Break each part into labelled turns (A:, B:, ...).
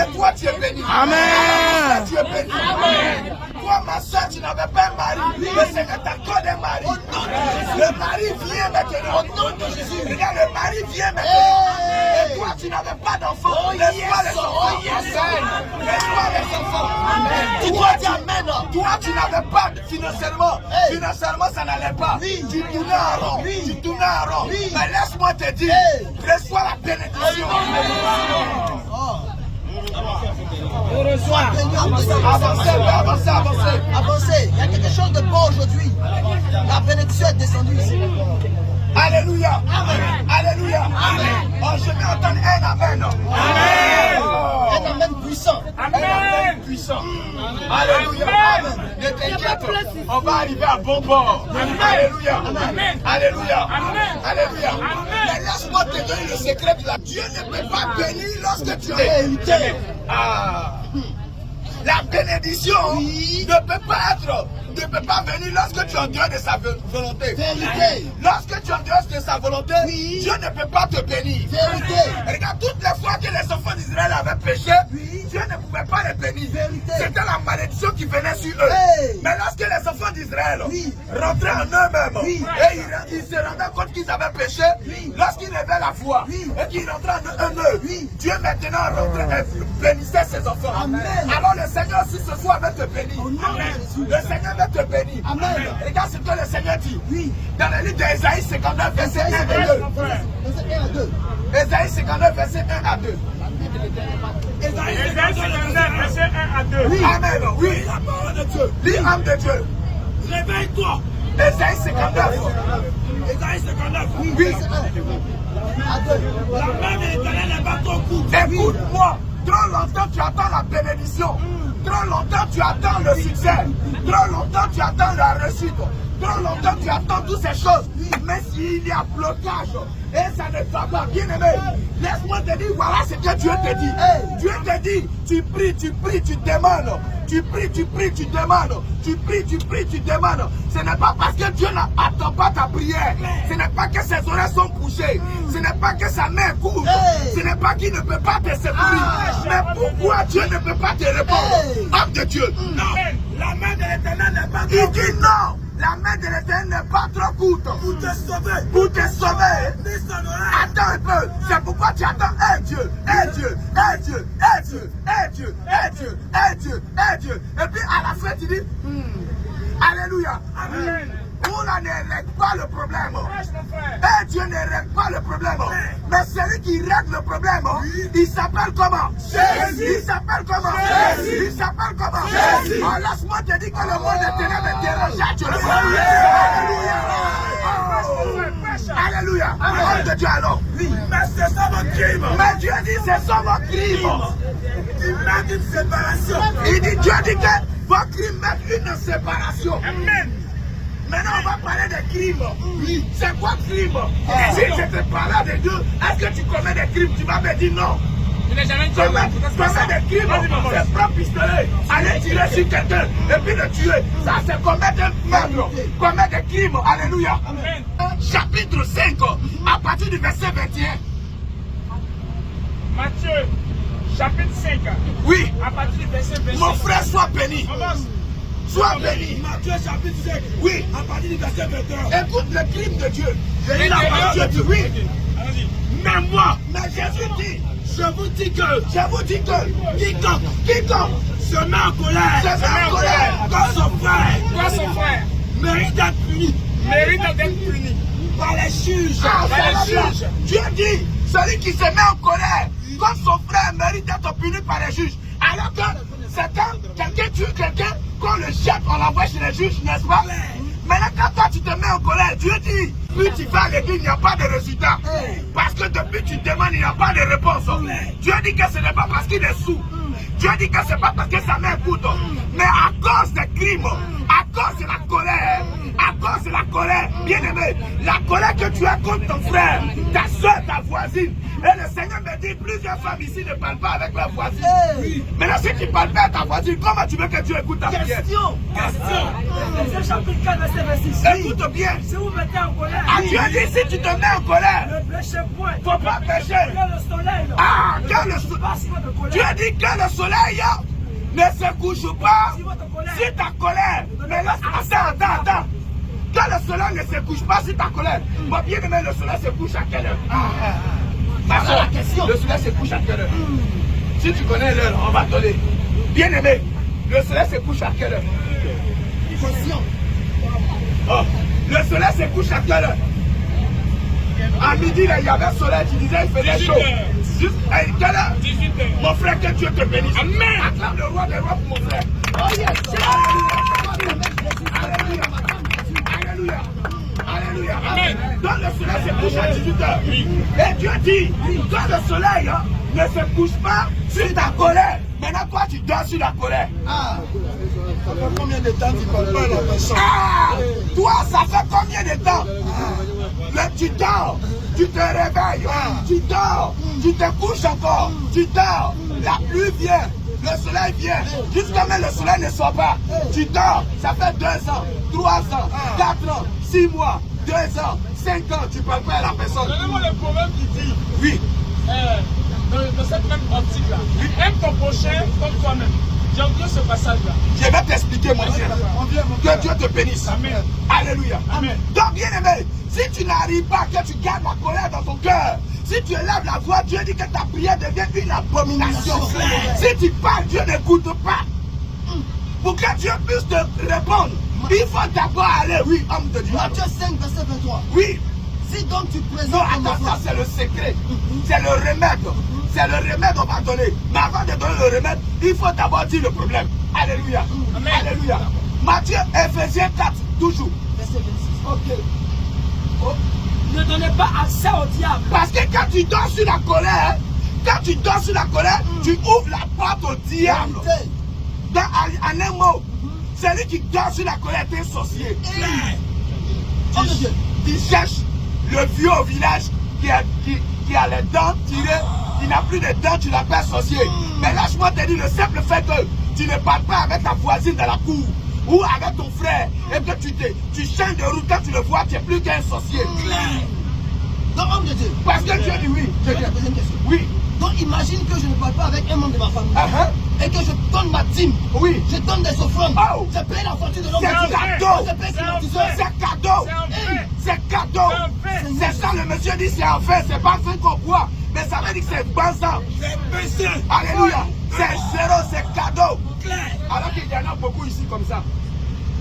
A: Et toi, tu es béni.
B: Amen.
A: Tu es béni. Amen. Toi, ma soeur, tu n'avais pas un mari. Le Seigneur t'accorde un mari. Le mari vient maintenant. Au nom de Jésus. Regarde, le mari vient maintenant. Et toi, tu n'avais pas d'enfant. Laisse-moi les enfants. Laisse-moi les enfants. Tu dois dire amen. Toi, tu n'avais pas financièrement. Financièrement, ça n'allait pas. Tu tournais en rond. Tu tournais en rond. Mais laisse-moi te dire, reçois la bénédiction.
C: Avancez. Il y a quelque chose de bon aujourd'hui. La bénédiction est descendue ici.
A: Alléluia. Amen. Alléluia. Amen. Oh, je vais entendre un amen. Amen.
C: Un amen puissant.
A: Amen. Puissant. Alléluia. Amen. Ne t'inquiète, on va arriver à bon port. Alléluia. Amen. Alléluia. Amen. Alléluia. Mais laisse-moi te donner le secret de la Dieu ne peut pas bénir lorsque tu es hérité. La bénédiction ne peut pas venir lorsque tu es en dehors de sa volonté. Vérité. Lorsque tu es en dehors de sa volonté, Dieu ne peut pas te bénir. Vérité. Regarde, toutes les fois que les enfants d'Israël avaient péché, Dieu ne pouvait pas les bénir. C'était la malédiction qui venait sur eux. Mais lorsque les enfants d'Israël rentraient en eux-mêmes et ils se rendaient compte qu'ils avaient péché, lorsqu'ils levaient la foi et qu'ils rentraient en eux, Dieu maintenant rentrait et bénissait ses enfants. Amen. Alors le Seigneur aussi ce soir va te bénir. Amen. Le Seigneur va te bénir. Amen. Regarde ce que le Seigneur dit. Dans le livre d'Ésaïe 59, verset 1 et 2. Ésaïe 59, verset 1 à 2.
D: Ésaïe 59, verset 1 à 2.
A: Amen. Oui. La parole de Dieu. Lis l'âme de Dieu.
D: Réveille-toi.
A: Ésaïe 59.
D: Ésaïe 59.
A: Oui.
D: La main de l'Éternel n'est pas trop courte.
A: Écoute-moi. Trop longtemps tu attends la bénédiction. Trop longtemps tu attends le succès. Trop longtemps tu attends la réussite. Trop longtemps tu attends toutes ces choses. Mais s'il y a blocage et ça ne va pas, bien aimé, laisse-moi te dire, voilà ce que Dieu te dit. Dieu te dit, tu pries, tu demandes. Tu pries, tu demandes. Tu pries, tu demandes. Ce n'est pas parce que Dieu n'attend pas ta prière. Ce n'est pas que ses oreilles sont couchées. Ce n'est pas que sa main couvre. Ce n'est pas qu'il ne peut pas te secourir. Mais pourquoi Dieu ne peut pas te répondre? Homme de Dieu.
D: Non. La main de l'Éternel n'est pas trop
A: Il dit non. La main de l'Éternel n'est pas trop courte
D: pour te sauver.
A: Pour te sauver.
D: Mets son oreille.
A: Attends un peu. C'est pourquoi tu attends un Dieu. Un Dieu. Un Dieu. Un Dieu. Un Dieu. Un Dieu. Un Dieu. Un Dieu. Et puis à la fin tu dis Alléluia.
D: Amen.
A: On ne règle pas le problème.
D: Prêche, mon frère.
A: Un Dieu ne règle pas le problème. Mais celui qui règle le problème, il s'appelle comment?
D: Jésus.
A: Il s'appelle comment?
D: Jésus.
A: Il s'appelle comment?
D: Jésus.
A: Oh, laisse-moi te dire que le monde de ténèbres est dérangé actuellement. Alléluia. Alléluia. Homme de Dieu alors.
D: Mais c'est ça mon crime.
A: Mais Dieu dit c'est ça mon crime.
D: Il met une séparation.
A: Il dit Dieu dit que vos crimes mettent une séparation.
D: Amen.
A: Maintenant, on va parler des crimes. Oui. C'est quoi crime? Si je te parle de Dieu, est-ce que tu commets des crimes? Tu vas me dire non.
D: Je n'ai jamais dit
A: Commets des crimes, c'est prendre pistolet, aller tirer sur quelqu'un et puis le tuer. Ça, c'est commettre un meurtre, commettre des crimes. Alléluia.
D: Amen.
A: Chapitre 5, à partir du verset 21.
D: Matthieu, chapitre 5.
A: Oui.
D: À partir du verset 21.
A: Mon frère, sois béni.
D: Commence.
A: Sois béni.
D: Matthieu, chapitre 5.
A: Oui.
D: À partir du verset 21.
A: Écoute le crime de Dieu. Je lis la parole de Dieu. Oui.
D: Allons-y.
A: Mais moi, Jésus dit, je vous dis que quiconque se met en colère, comme son frère,
D: mérite d'être puni. Par les juges.
A: Dieu dit, celui qui se met en colère, comme son frère, mérite d'être puni par les juges. Alors que c'est quand quelqu'un tue quelqu'un, qu'on le jette, on l'envoie chez les juges, n'est-ce pas? Maintenant, quand toi tu te mets en colère, Dieu dit, plus tu vas à l'église, il n'y a pas de résultat. Parce que depuis tu demandes, il n'y a pas de réponse. Dieu dit que ce n'est pas parce qu'il est sous. Dieu dit que ce n'est pas parce que sa main coûte. Mais à cause des crimes, à cause de la colère, à cause de la colère, bien-aimé, la colère que tu as contre ton frère, ta soeur, ta voisine. Et le Seigneur me dit, plusieurs femmes ici ne parlent pas avec leur voisine. Maintenant, si tu ne parles pas à ta voisine, comment tu veux que Dieu écoute ta prière?
C: Question.
B: Ephésiens chapitre 4, verset 26.
A: Écoute bien.
B: Si vous mettez en colère,
A: Ah, Dieu dit, si tu te mets en colère,
B: ne péchez point.
A: faut pas pécher.
B: Quand le soleil
A: Ah, quand le soleil,
B: passe sur votre colère,
A: Dieu dit que le soleil ne se couche pas
B: si votre colère,
A: sur ta colère. Mais là, attends. Quand le soleil ne se couche pas sur ta colère, moi bien aimé, le soleil se couche à quelle heure? Ma soeur, le soleil se couche à quelle heure? Si tu connais l'heure, on va te donner. Bien aimé, le soleil se couche à quelle heure?
C: Question.
A: Oh, le soleil se couche à quelle heure? À midi, là, il y avait un soleil, tu disais, il faisait chaud. Juste, quelle heure?
D: 18h.
A: Mon frère, que Dieu te bénisse.
D: Amen.
A: Acclame le roi des rois pour mon frère.
C: Oh yes.
A: Alléluia. Alléluia. Alléluia.
D: Amen.
A: Quand le soleil se couche à 18h. Et Dieu dit, quand le soleil ne se couche pas sur ta colère, maintenant toi tu dors sur la colère.
C: Ah. Ça fait combien de temps tu parles pas à la personne?
A: Ah, toi ça fait combien de temps? Tu dors, tu te réveilles, tu dors, tu te couches encore, tu dors, la pluie vient, le soleil vient, jusqu'à même le soleil ne sort pas, tu dors, ça fait 2 ans, 3 ans, 4 ans, 6 mois, 2 ans, 5 ans, tu ne parles pas à la personne.
D: Donnez-moi le proverbe qui dit,
A: Oui,
D: dans cette même optique-là, aime ton prochain comme toi-même. J'ai entendu ce passage-là.
A: je vais t'expliquer mon frère. Que Dieu te bénisse.
D: Amen.
A: Alléluia.
D: Amen.
A: Donc bien aimé, si tu n'arrives pas, que tu gardes la colère dans ton cœur, si tu élèves la voix, Dieu dit que ta prière devient une abomination. Si tu parles, Dieu n'écoute pas. Pour que Dieu puisse te répondre, il faut d'abord aller, oui, homme de Dieu.
C: Matthieu 5, verset 23.
A: Oui.
C: Si donc tu
A: Non,
C: présentes ton
A: attends, ça
C: offrande,
A: c'est le secret. C'est le remède. C'est le remède qu'on va donner. Mais avant de donner le remède, il faut d'abord dire le problème. Alléluia.
D: Amen.
A: Alléluia. Matthieu, Ephésiens 4, toujours.
C: verset 26.
A: Ok. Oh.
B: ne donnez pas accès au diable.
A: Parce que quand tu dors sur la colère, tu ouvres la porte au diable.
C: Vérité.
A: En un mot, celui qui dort sur la colère est un sorcier.
C: Homme de Dieu.
A: Il cherche le vieux au village qui a les dents tirées, qui n'a plus de dents, tu l'appelles sorcier. Mais lâche-moi te dire le simple fait que tu ne parles pas avec ta voisine dans la cour ou avec ton frère et que tu changes de route, quand tu le vois, tu n'es plus qu'un sorcier.
C: Donc, homme de Dieu.
A: Parce que Dieu dit oui.
C: Je vais te poser une question.
A: Oui.
C: Donc, imagine que je ne parle pas avec un membre de ma famille et que je donne ma dîme.
A: Oui.
C: Je donne des offrandes.
A: Oh.
C: Je paye la fortune de l'homme.
A: C'est cadeau.
C: Je paye
D: C'est un
C: climatiseur.
D: fait.
A: C'est cadeau. C'est cadeau. C'est ça, le monsieur dit c'est en fait, c'est pas fait qu'on boit. Mais ça veut dire que c'est bon sang.
D: C'est
A: Alléluia. C'est zéro, c'est cadeau. Alors qu'il y en a beaucoup ici comme ça.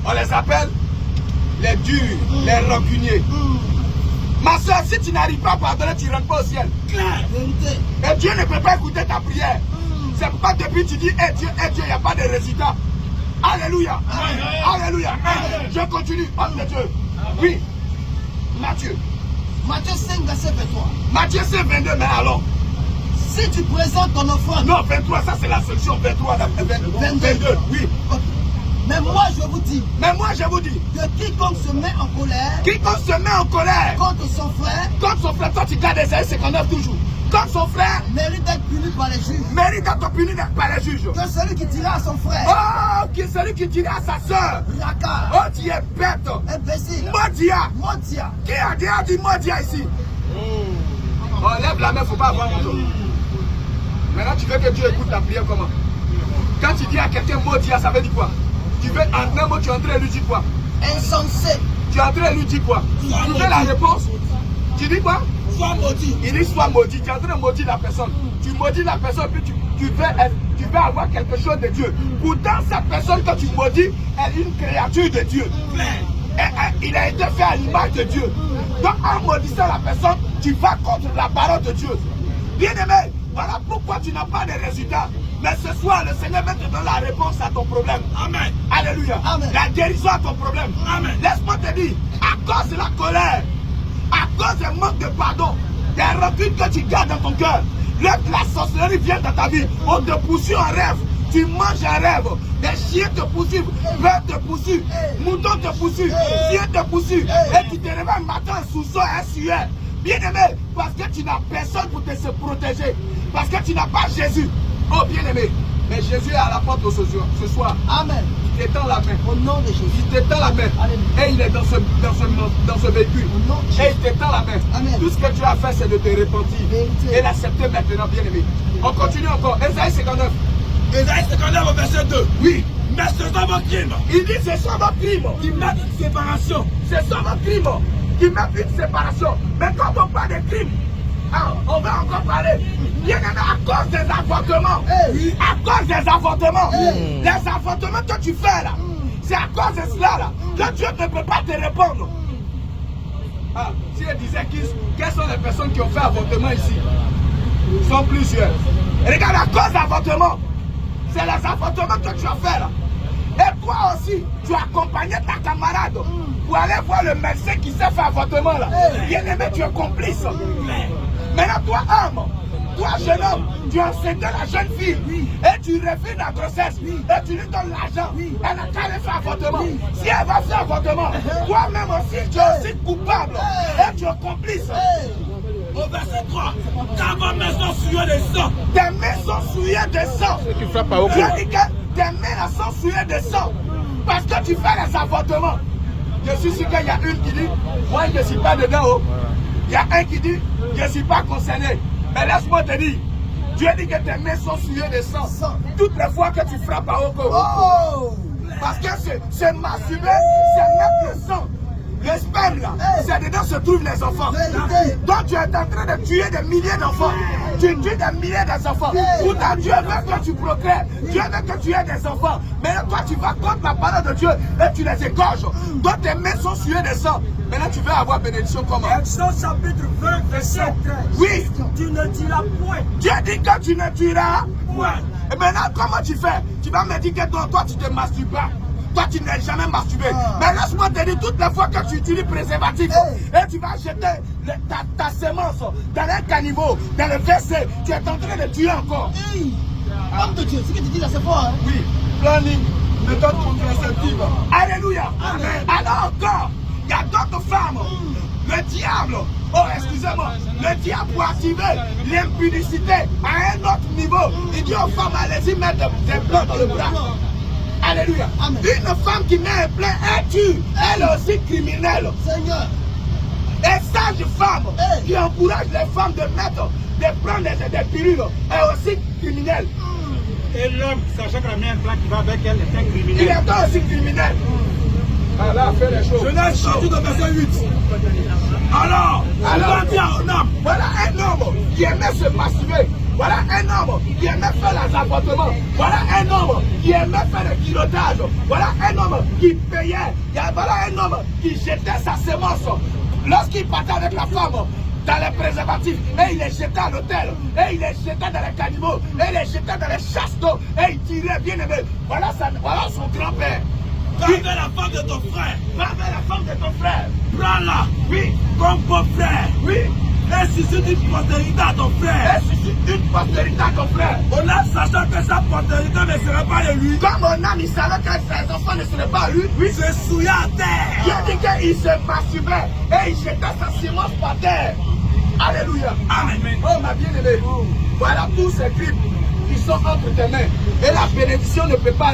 A: On les appelle les durs, les rancuniers. Ma soeur, si tu n'arrives pas à pardonner, tu ne rentres pas au ciel.
C: Vérité.
A: Et Dieu ne peut pas écouter ta prière. C'est pourquoi depuis tu dis, eh Dieu, il n'y a pas de résultat. Alléluia. Alléluia. Je continue. Homme de Dieu. Oui. Matthieu.
C: Matthieu 5, verset 23.
A: Matthieu 5, 22, mais alors.
C: Si tu présentes ton offrande.
A: Non, 23, ça c'est la solution. 23, 22. Oui.
C: Ok. Mais moi je vous dis
A: Mais moi je vous dis,
C: que quiconque se met en colère
A: quiconque se met en colère
C: contre son frère
A: toi tu gardes Esaïe 59 toujours. Quand son frère
C: mérite d'être puni par les juges.
A: mérite d'être puni par les juges.
C: Que celui qui dira à son frère,
A: Oh, qui est celui qui dirait à sa soeur,
C: Raka,
A: oh tu es bête,
C: imbécile,
A: Modia.
C: Motia.
A: Qui a dit Modia ici? Oh, lève la main, faut pas avoir honte. Maintenant tu veux que Dieu écoute ta prière comment? Quand tu dis à quelqu'un Modia, ça veut dire quoi? Tu veux en un mot, tu es en train de lui dire quoi?
C: Insensé.
A: Tu es en train de lui dire quoi? Tu veux la réponse? Tu dis quoi?
C: Sois maudit.
A: Il dit soit maudit. Tu es en train de maudire la personne. Tu maudis la personne, puis tu veux avoir quelque chose de Dieu. Pourtant, cette personne que tu maudis, elle est une créature de Dieu. Il a été fait à l'image de Dieu. Donc, en maudissant la personne, tu vas contre la parole de Dieu. Bien-aimé, voilà pourquoi tu n'as pas de résultats. Mais ce soir, le Seigneur va te donner la réponse à ton problème. Amen. Alléluia.
C: Amen.
A: La guérison à ton problème. Amen. Laisse-moi te dire, à cause de la colère, à cause du manque de pardon, des rancunes que tu gardes dans ton cœur, la sorcellerie vient dans ta vie, on te poursuit en rêve, Tu manges un rêve. Des chiens te poursuivent, bœufs te poursuivent, moutons te poursuivent, chiens te poursuivent. Et tu te réveilles matin sous son et sueur. Bien aimé, parce que tu n'as personne pour te protéger. Parce que tu n'as pas Jésus. Oh bien aimé, mais Jésus est à la porte ce soir.
C: Amen.
A: Il t'étend la main.
C: Au nom de Jésus.
A: Il t'étend la main.
C: Alléluia.
A: Et il est dans ce véhicule.
C: Au nom de Jésus.
A: Et il t'étend la main.
C: Amen.
A: Tout ce que tu as fait, c'est de te repentir.
C: Vérité.
A: Et l'accepter maintenant, bien aimé. On continue encore. Ésaïe 59.
B: Ésaïe 59 au verset 2.
A: Oui.
B: Mais ce sont vos crimes
A: Il dit ce sont vos crimes
B: qui mettent une séparation.
A: Ce sont vos crimes qui mettent une séparation. Mais quand on parle de crimes, on va encore parler. Bien aimé, à cause des avortements.
C: Hey.
A: À cause des avortements.
C: Hey.
A: Les avortements que tu fais là. C'est à cause de cela là que Dieu ne peut pas te répondre. Si elle disait quelles sont les personnes qui ont fait avortement ici, ils sont plusieurs. Et regarde, à cause d'avortement, c'est les avortements que tu as fait là. Et toi aussi, tu as accompagné ta camarade pour aller voir le médecin qui s'est fait avortement là. Bien aimé, tu es complice. Maintenant, toi, homme, toi, jeune homme, tu as enseigné la jeune fille et tu refuses la grossesse et tu lui donnes l'argent. Elle n'a qu'à aller faire avortement. Si elle va faire avortement, toi-même aussi, tu es aussi coupable et tu es complice.
B: Au verset 3. Car vos mains sont souillées de sang.
A: Tes mains sont souillées de sang.
E: Tu frappes au
A: Je dis que tes mains sont souillées de sang parce que tu fais les avortements. Je suis sûr qu'il y a une qui dit, moi je ne suis pas dedans. Oh. Il y a un qui dit, je ne suis pas concerné. Mais laisse-moi te dire, Dieu dit que tes mains sont souillées de sang. Toutes les fois que tu frappes à haut.
C: Oh.
A: Parce que c'est masturber, c'est mettre le sang. Le sperme là, c'est dedans se trouvent les enfants. Donc tu es en train de tuer des milliers d'enfants. Tu tues des milliers d'enfants. Pourtant Dieu veut que tu procrées. Dieu veut que tu aies des enfants. Mais toi tu vas contre la parole de Dieu et tu les égorges. Donc tes mains sont souillées de sang. Maintenant tu veux avoir bénédiction comment?
B: Exode chapitre 20 verset 13.
A: Oui.
B: Tu ne diras point.
A: Dieu dit que tu ne tueras
B: Point.
A: Et maintenant comment tu fais? Tu vas me dire que toi tu te masturbes pas. Toi, tu n'es jamais masturbé. Mais laisse-moi te dire, toutes les fois que tu utilises préservatif, et tu vas jeter ta sémence dans un caniveau, dans le WC, tu es en train de tuer encore.
C: Homme de Dieu, ce que tu dis là, c'est fort. Hein?
A: Oui, planning, méthode contraceptive. Alléluia. Amen. Alors encore, il y a d'autres femmes. Le diable, excusez-moi, le diable pour activer l'impudicité à un autre niveau. Il dit aux femmes, allez-y mettre des plans dans le bras. Alléluia. Amen. Une femme qui met un plein, elle tue. Elle est aussi criminelle.
C: Seigneur.
A: Et sage femme qui encourage les femmes de prendre des pilules est aussi criminelle.
D: Et l'homme, sachant que la mienne qui va avec elle est un criminel.
A: Il est aussi criminel. Allah fait les choses.
B: Genèse chapitre verset 8. Alors, on va dire à un homme.
A: Voilà un homme qui aimait se masturber. Voilà un homme qui aimait faire les avortements. Voilà un homme qui aimait faire le kilotage. Voilà un homme qui payait. Voilà un homme qui jetait sa sémence. Lorsqu'il partait avec la femme dans les préservatifs, et il les jetait à l'hôtel, et il les jetait dans les caniveaux, et il les jetait dans les chasses d'eau, et il tirait bien aimé. Voilà son grand-père.
B: Va vers la femme de ton frère.
A: Va vers la femme de ton frère.
B: Prends-la.
A: Oui.
B: Comme beau frère.
A: Oui.
B: Et suscite une postérité à ton frère.
A: Et suscite une postérité à ton frère.
B: On a sachant que sa postérité ne serait pas de lui.
A: Comme on a mis ça là, que ses enfants ne seraient pas lui.
B: Oui, se souillait à terre.
A: Dieu dit qu'il se masturbait et il jetait sa sémence par terre. Alléluia.
B: Amen.
A: Oh ma bien-aimée. Voilà tous ces crimes qui sont entre tes mains. Et la bénédiction ne peut pas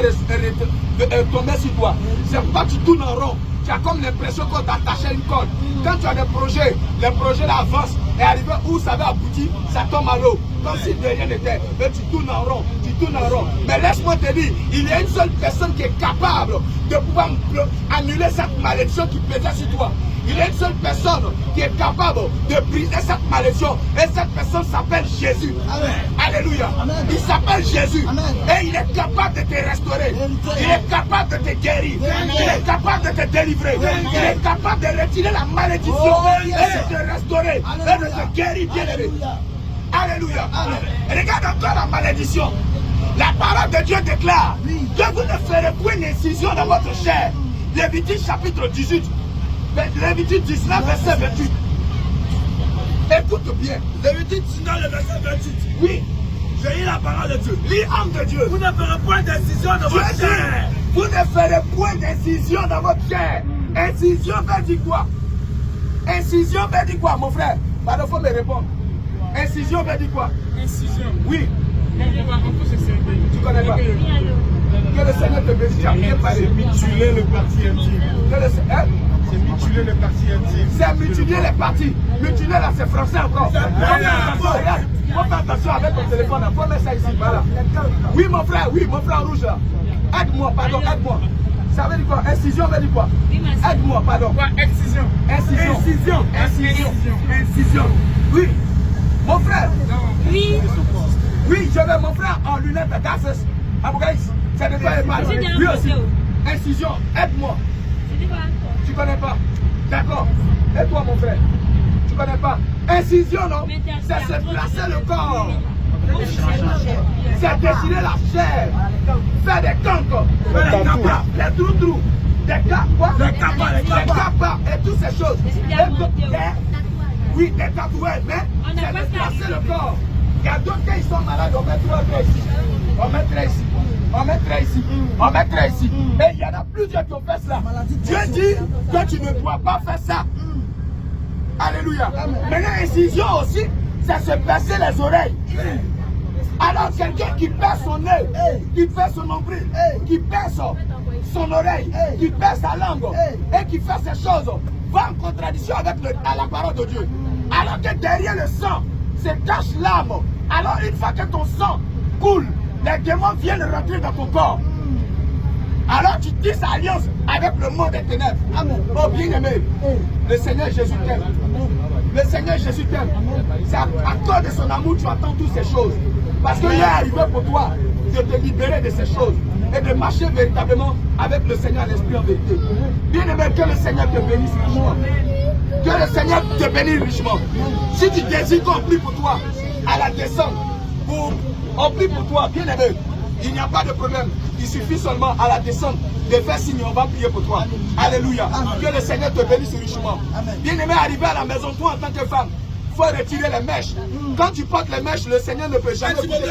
A: tomber sur toi. C'est pourquoi tu tournes en rond. Tu as comme l'impression qu'on t'attachait une corde. Quand tu as des projets, les projets là avancent et arrivé où ça va aboutir, ça tombe à l'eau. Comme si de rien n'était. Mais tu tournes en rond, tu tournes en rond. Mais laisse-moi te dire, il y a une seule personne qui est capable de pouvoir annuler cette malédiction qui pesait sur toi. Il y a une seule personne qui est capable de briser cette malédiction. Et cette personne s'appelle Jésus.
C: Amen.
A: Alléluia.
C: Amen.
A: Il s'appelle Jésus.
C: Amen.
A: Et il est capable de te restaurer. Il est capable de te guérir. Il est capable de te délivrer. Il est capable de retirer la malédiction et de te restaurer. Et de te guérir, bien-aimé. Alléluia. Amen. Regarde encore la malédiction. La parole de Dieu déclare que vous ne ferez point une incision dans votre chair. Lévitique chapitre 18. Lévitique 19, verset 28. Écoute bien.
B: Lévitique 19, le verset 28.
A: Oui.
B: J'ai eu la parole de Dieu.
A: L'âme de Dieu.
B: Vous ne ferez point d'incision dans votre chair.
A: Vous ne ferez point d'incision dans votre chair. Incision veut dire quoi? Incision veut dire quoi, mon frère? Pardon, il faut me répondre. Incision veut dire quoi?
D: Incision.
A: Oui.
D: On peut se servir.
A: Tu connais pas? Que le Seigneur te bénisse. Tu as bien parlé.
B: Mutiler le parti intime.
A: C'est
B: mutiler le parti intime.
A: C'est mutiler les parties. Mutiler là, c'est français encore. Regarde, faut faire attention avec ton téléphone. Faut mettre ça ici. Voilà. Oui, mon frère rouge là. Aide-moi, pardon, aide-moi. Ça veut dire quoi? Incision veut dire quoi? Aide-moi, pardon.
D: Quoi? Excision.
A: Incision. Oui. Mon frère.
E: Oui.
A: Oui, je veux mon frère en lunettes à gaffe. C'est de quoi il parle? Lui aussi. Incision, aide-moi. Tu connais pas? D'accord. Et toi, mon frère? Tu connais pas? Incision, non? C'est se placer le corps. C'est déchirer la chair. Faire des cancres. Les trous. Des cas, quoi? Les capas et toutes ces choses. Oui, des tatouages, mais c'est de placer le corps. Il y a d'autres qui sont malades, on mettrait ici. On mettrait ici. Et il y en a plusieurs qui ont fait cela. Dieu dit que tu ne dois pas faire ça. Alléluia. Maintenant, incision aussi, c'est se percer les oreilles. Alors, quelqu'un qui perd son œil, qui perd son nombril, qui perd son oreille, qui perd sa langue, et qui fait ces choses, va en contradiction avec la parole de Dieu. Alors que derrière le sang, se cache l'âme. Alors une fois que ton sang coule, les démons viennent rentrer dans ton corps. Alors tu tisses alliance avec le monde des ténèbres. Amen. Oh bien-aimé, le Seigneur Jésus t'aime. Le Seigneur Jésus t'aime. C'est à cause de son amour que tu attends toutes ces choses. Parce qu'il est arrivé pour toi de te libérer de ces choses et de marcher véritablement avec le Seigneur l'Esprit en vérité. Bien-aimé, que le Seigneur te bénisse richement. Que le Seigneur te bénisse richement. Si tu désires qu'on prie pour toi à la descente, on prie pour toi, bien aimé. Il n'y a pas de problème. Il suffit seulement à la descente de faire signe, on va prier pour toi. Alléluia. Que le Seigneur te bénisse richement. Bien aimé, arrivé à la maison, toi en tant que femme, il faut retirer les mèches. Quand tu portes les mèches, le Seigneur ne peut jamais couper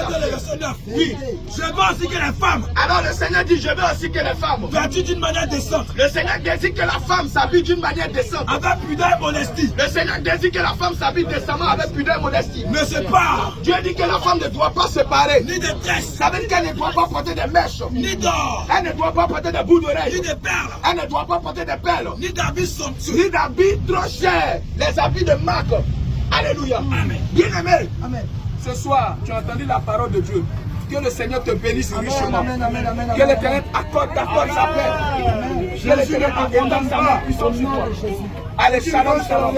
A: la
B: Oui. Je veux aussi que les femmes.
A: Alors le Seigneur dit, je veux aussi que les femmes
B: vêtues d'une manière décente.
A: Le Seigneur désire que la femme s'habille d'une manière décente.
B: Avec pudeur et modestie.
A: Le Seigneur désire que la femme s'habille décemment avec pudeur et modestie.
B: Ne se part.
A: Dieu dit que la femme ne doit pas se parer.
B: Ni de tresse.
A: Ça veut dire qu'elle ne doit pas porter des mèches.
B: Ni d'or.
A: Elle ne doit pas porter des bouts d'oreilles.
B: Ni de perles.
A: Elle ne doit pas porter des perles.
B: Ni d'habits somptueux.
A: Ni d'habits trop chers. Les habits de marque. Alléluia.
B: Amen.
A: Bien-aimé.
C: Amen.
A: Ce soir, tu as entendu la parole de Dieu. Que le Seigneur te bénisse richement.
C: Amen, amen, amen,
A: Que l'Éternel accorde sa paix. Que l'Éternel accorde sa main puissante sur toi. Allez, shalom, shalom.